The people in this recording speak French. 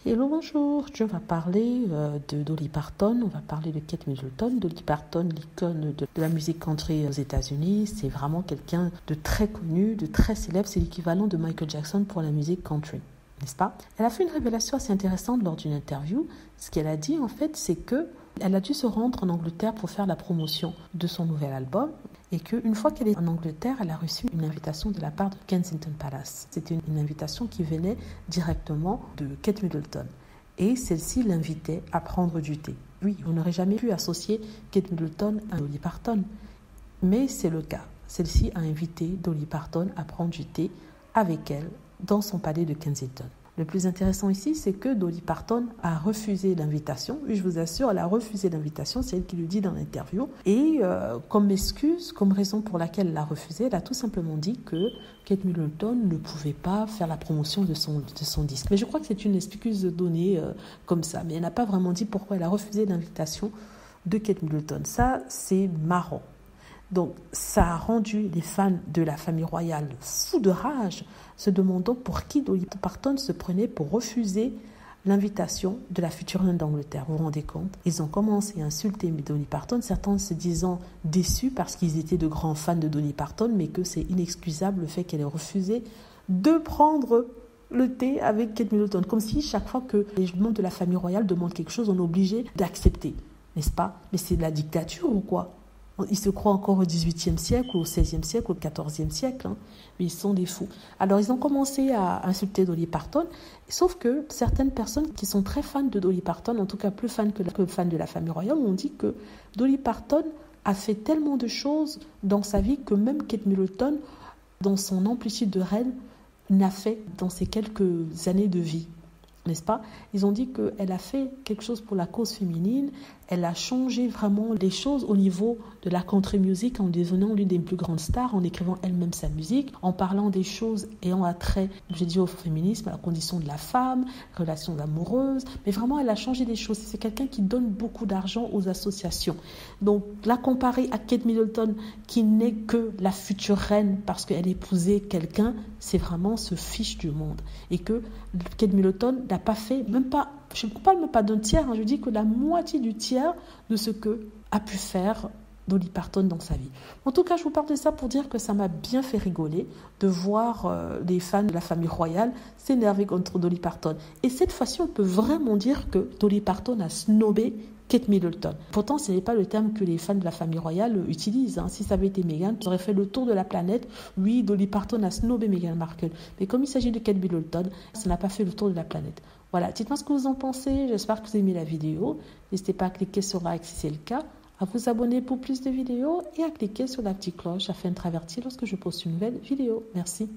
Hello, bonjour. Je vais parler de Dolly Parton. On va parler de Kate Middleton. Dolly Parton, l'icône de la musique country aux États-Unis. C'est vraiment quelqu'un de très connu, de très célèbre. C'est l'équivalent de Michael Jackson pour la musique country, n'est-ce pas? Elle a fait une révélation assez intéressante lors d'une interview. Ce qu'elle a dit, en fait, c'est que elle a dû se rendre en Angleterre pour faire la promotion de son nouvel album et qu'une fois qu'elle est en Angleterre, elle a reçu une invitation de la part de Kensington Palace. C'était une invitation qui venait directement de Kate Middleton et celle-ci l'invitait à prendre du thé. Oui, on n'aurait jamais pu associer Kate Middleton à Dolly Parton, mais c'est le cas. Celle-ci a invité Dolly Parton à prendre du thé avec elle dans son palais de Kensington. Le plus intéressant ici, c'est que Dolly Parton a refusé l'invitation. Oui, je vous assure, elle a refusé l'invitation, c'est elle qui le dit dans l'interview. Et comme excuse, comme raison pour laquelle elle l'a refusé, elle a tout simplement dit que Kate Middleton ne pouvait pas faire la promotion de son disque. Mais je crois que c'est une excuse donnée comme ça. Mais elle n'a pas vraiment dit pourquoi elle a refusé l'invitation de Kate Middleton. Ça, c'est marrant. Donc, ça a rendu les fans de la famille royale fous de rage, se demandant pour qui Dolly Parton se prenait pour refuser l'invitation de la future reine d'Angleterre. Vous vous rendez compte? Ils ont commencé à insulter Dolly Parton, certains se disant déçus parce qu'ils étaient de grands fans de Dolly Parton, mais que c'est inexcusable le fait qu'elle ait refusé de prendre le thé avec Kate Middleton. Comme si chaque fois que les membres de la famille royale demandent quelque chose, on est obligé d'accepter, n'est-ce pas? Mais c'est de la dictature ou quoi? Ils se croient encore au XVIIIe siècle, ou au XVIe siècle, ou au XIVe siècle. Mais ils sont des fous. Alors, ils ont commencé à insulter Dolly Parton. Sauf que certaines personnes qui sont très fans de Dolly Parton, en tout cas plus fans que fans de la famille royale, ont dit que Dolly Parton a fait tellement de choses dans sa vie que même Kate Middleton, dans son amplitude de reine, n'a fait dans ses quelques années de vie. N'est-ce pas? Ils ont dit qu'elle a fait quelque chose pour la cause féminine, elle a changé vraiment les choses au niveau de la country music en devenant l'une des plus grandes stars, en écrivant elle-même sa musique, en parlant des choses ayant attrait, j'ai dit au féminisme, à la condition de la femme, relations amoureuses, mais vraiment elle a changé des choses. C'est quelqu'un qui donne beaucoup d'argent aux associations. Donc la comparer à Kate Middleton qui n'est que la future reine parce qu'elle épousait quelqu'un, c'est vraiment se fiche du monde. Et que Kate Middleton n'a pas fait, même pas, je ne parle même pas d'un tiers, je dis que la moitié du tiers de ce que a pu faire Dolly Parton dans sa vie. En tout cas, je vous parle de ça pour dire que ça m'a bien fait rigoler de voir les fans de la famille royale s'énerver contre Dolly Parton. Et cette fois-ci, on peut vraiment dire que Dolly Parton a snobé Kate Middleton. Pourtant, ce n'est pas le terme que les fans de la famille royale utilisent. Si ça avait été Meghan, ça aurait fait le tour de la planète. Oui, Dolly Parton a snobé Meghan Markle. Mais comme il s'agit de Kate Middleton, ça n'a pas fait le tour de la planète. Voilà, dites-moi ce que vous en pensez. J'espère que vous aimez la vidéo. N'hésitez pas à cliquer sur like si c'est le cas, à vous abonner pour plus de vidéos et à cliquer sur la petite cloche afin d'être averti lorsque je poste une nouvelle vidéo. Merci.